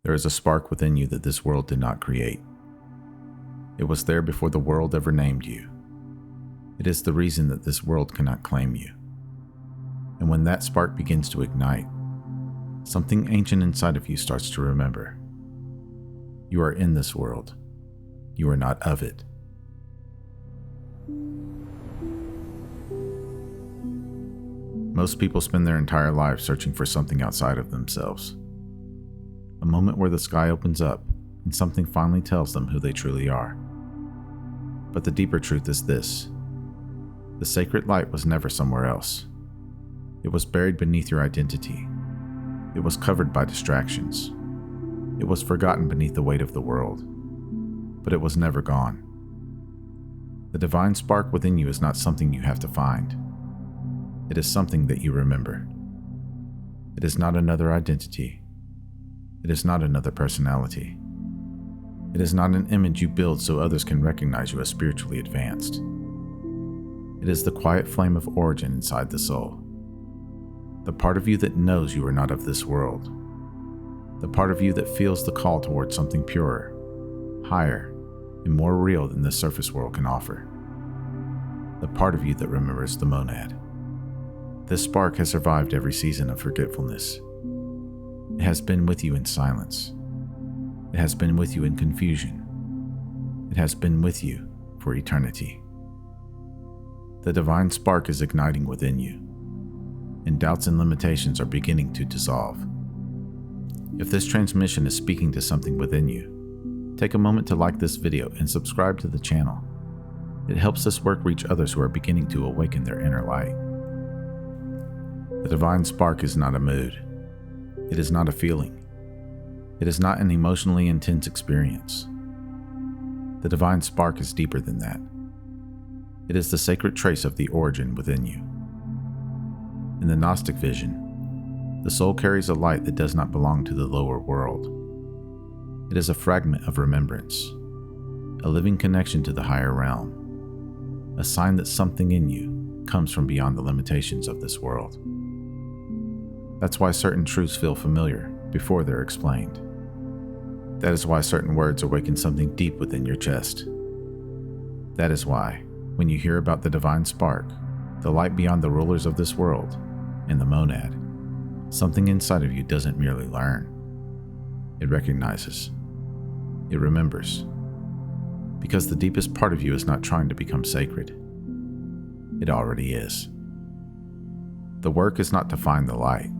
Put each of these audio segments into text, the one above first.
There is a spark within you that this world did not create. It was there before the world ever named you. It is the reason that this world cannot claim you. And when that spark begins to ignite, something ancient inside of you starts to remember. You are in this world. You are not of it. Most people spend their entire lives searching for something outside of themselves. A moment where the sky opens up and something finally tells them who they truly are. But the deeper truth is this: the sacred light was never somewhere else. It was buried beneath your identity. It was covered by distractions. It was forgotten beneath the weight of the world. But it was never gone. The divine spark within you is not something you have to find. It is something that you remember. It is not another identity. It is not another personality. It is not an image you build so others can recognize you as spiritually advanced. It is the quiet flame of origin inside the soul. The part of you that knows you are not of this world. The part of you that feels the call towards something purer, higher, and more real than the surface world can offer. The part of you that remembers the monad. This spark has survived every season of forgetfulness. It has been with you in silence. It has been with you in confusion. It has been with you for eternity. The divine spark is igniting within you, and doubts and limitations are beginning to dissolve. If this transmission is speaking to something within you, take a moment to like this video and subscribe to the channel. It helps this work reach others who are beginning to awaken their inner light. The divine spark is not a mood. It is not a feeling. It is not an emotionally intense experience. The divine spark is deeper than that. It is the sacred trace of the origin within you. In the Gnostic vision, the soul carries a light that does not belong to the lower world. It is a fragment of remembrance, a living connection to the higher realm, a sign that something in you comes from beyond the limitations of this world. That's why certain truths feel familiar before they're explained. That is why certain words awaken something deep within your chest. That is why, when you hear about the divine spark, the light beyond the rulers of this world, and the monad, something inside of you doesn't merely learn. It recognizes. It remembers. Because the deepest part of you is not trying to become sacred. It already is. The work is not to find the light.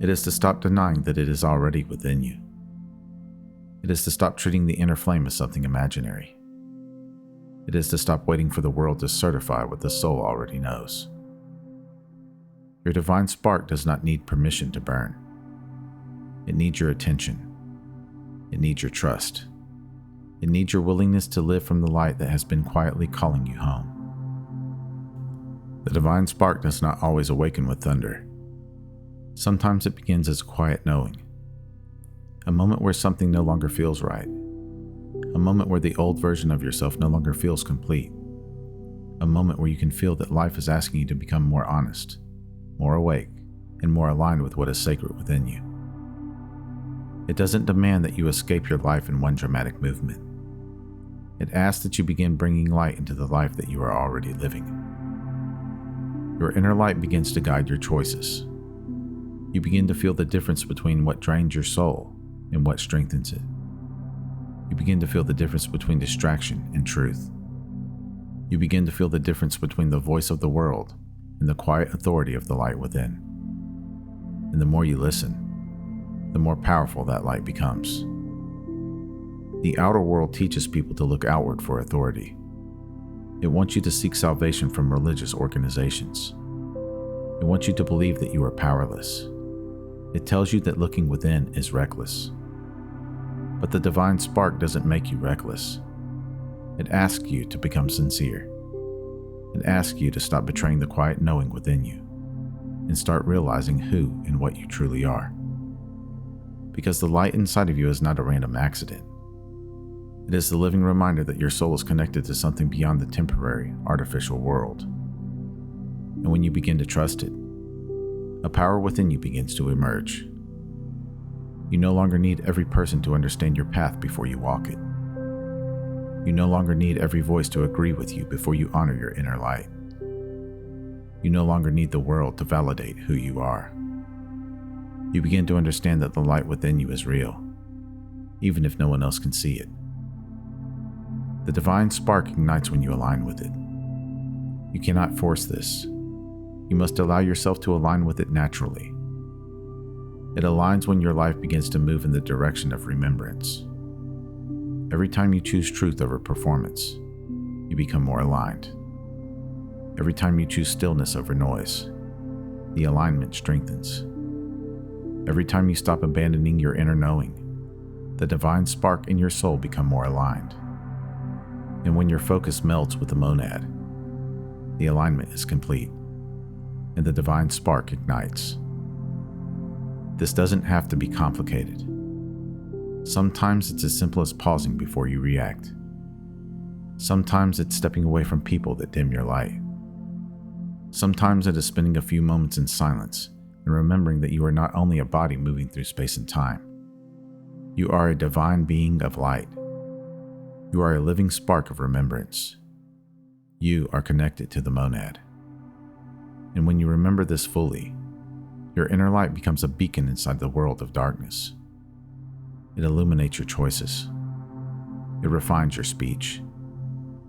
It is to stop denying that it is already within you. It is to stop treating the inner flame as something imaginary. It is to stop waiting for the world to certify what the soul already knows. Your divine spark does not need permission to burn. It needs your attention. It needs your trust. It needs your willingness to live from the light that has been quietly calling you home. The divine spark does not always awaken with thunder. Sometimes it begins as a quiet knowing. A moment where something no longer feels right. A moment where the old version of yourself no longer feels complete. A moment where you can feel that life is asking you to become more honest, more awake, and more aligned with what is sacred within you. It doesn't demand that you escape your life in one dramatic movement. It asks that you begin bringing light into the life that you are already living. Your inner light begins to guide your choices. You begin to feel the difference between what drains your soul and what strengthens it. You begin to feel the difference between distraction and truth. You begin to feel the difference between the voice of the world and the quiet authority of the light within. And the more you listen, the more powerful that light becomes. The outer world teaches people to look outward for authority. It wants you to seek salvation from religious organizations. It wants you to believe that you are powerless. It tells you that looking within is reckless. But the divine spark doesn't make you reckless. It asks you to become sincere. It asks you to stop betraying the quiet knowing within you and start realizing who and what you truly are. Because the light inside of you is not a random accident. It is the living reminder that your soul is connected to something beyond the temporary, artificial world. And when you begin to trust it, a power within you begins to emerge. You no longer need every person to understand your path before you walk it. You no longer need every voice to agree with you before you honor your inner light. You no longer need the world to validate who you are. You begin to understand that the light within you is real, even if no one else can see it. The divine spark ignites when you align with it. You cannot force this. You must allow yourself to align with it naturally. It aligns when your life begins to move in the direction of remembrance. Every time you choose truth over performance, you become more aligned. Every time you choose stillness over noise, the alignment strengthens. Every time you stop abandoning your inner knowing, the divine spark in your soul becomes more aligned. And when your focus melts with the monad, the alignment is complete, and the divine spark ignites. This doesn't have to be complicated. Sometimes it's as simple as pausing before you react. Sometimes it's stepping away from people that dim your light. Sometimes it is spending a few moments in silence and remembering that you are not only a body moving through space and time. You are a divine being of light. You are a living spark of remembrance. You are connected to the monad. And when you remember this fully, your inner light becomes a beacon inside the world of darkness. It illuminates your choices. It refines your speech.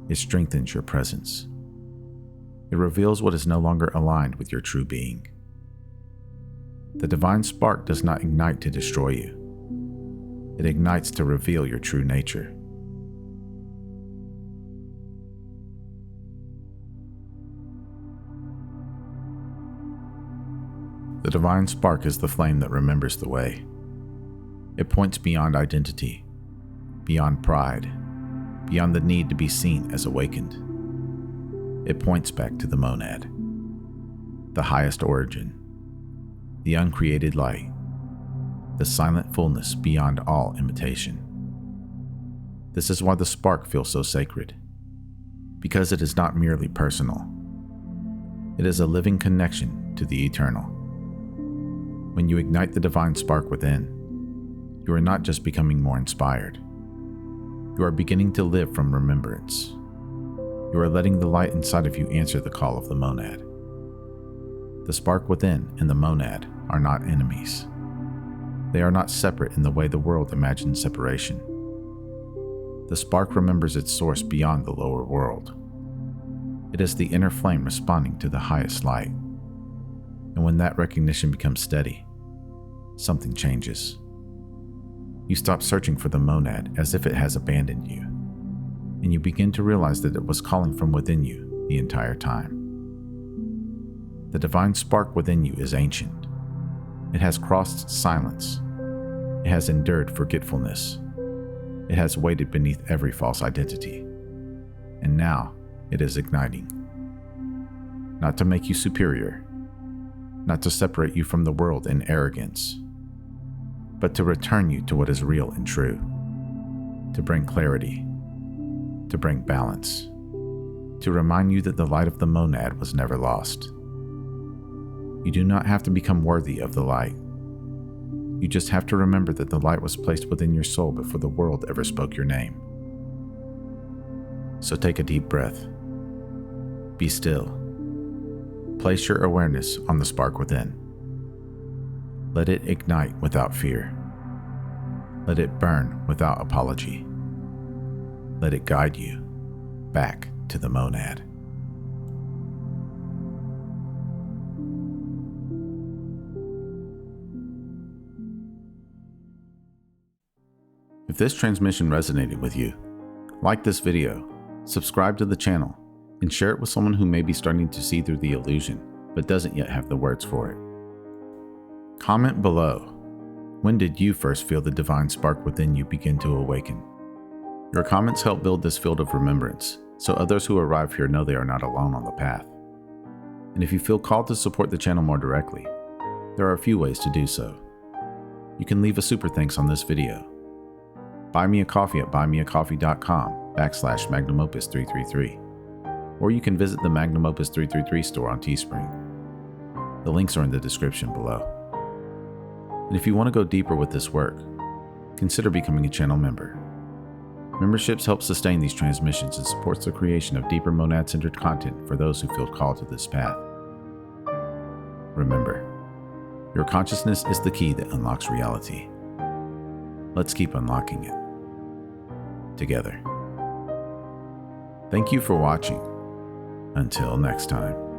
It strengthens your presence. It reveals what is no longer aligned with your true being. The divine spark does not ignite to destroy you. It ignites to reveal your true nature. The divine spark is the flame that remembers the way. It points beyond identity, beyond pride, beyond the need to be seen as awakened. It points back to the monad, the highest origin, the uncreated light, the silent fullness beyond all imitation. This is why the spark feels so sacred, because it is not merely personal. It is a living connection to the eternal. When you ignite the divine spark within, you are not just becoming more inspired. You are beginning to live from remembrance. You are letting the light inside of you answer the call of the monad. The spark within and the monad are not enemies. They are not separate in the way the world imagines separation. The spark remembers its source beyond the lower world. It is the inner flame responding to the highest light. And when that recognition becomes steady, something changes. You stop searching for the monad as if it has abandoned you, and you begin to realize that it was calling from within you the entire time. The divine spark within you is ancient. It has crossed silence. It has endured forgetfulness. It has waited beneath every false identity. And now it is igniting. Not to make you superior, not to separate you from the world in arrogance, but to return you to what is real and true, to bring clarity, to bring balance, to remind you that the light of the monad was never lost. You do not have to become worthy of the light. You just have to remember that the light was placed within your soul before the world ever spoke your name. So take a deep breath. Be still. Place your awareness on the spark within. Let it ignite without fear. Let it burn without apology. Let it guide you back to the monad. If this transmission resonated with you, like this video, subscribe to the channel, and share it with someone who may be starting to see through the illusion, but doesn't yet have the words for it. Comment below. When did you first feel the divine spark within you begin to awaken? Your comments help build this field of remembrance, so others who arrive here know they are not alone on the path. And if you feel called to support the channel more directly, there are a few ways to do so. You can leave a super thanks on this video. Buy me a coffee at buymeacoffee.com/magnumopus333. Or you can visit the Magnum Opus 333 store on Teespring. The links are in the description below. And if you want to go deeper with this work, consider becoming a channel member. Memberships help sustain these transmissions and supports the creation of deeper monad-centered content for those who feel called to this path. Remember, your consciousness is the key that unlocks reality. Let's keep unlocking it together. Thank you for watching. Until next time.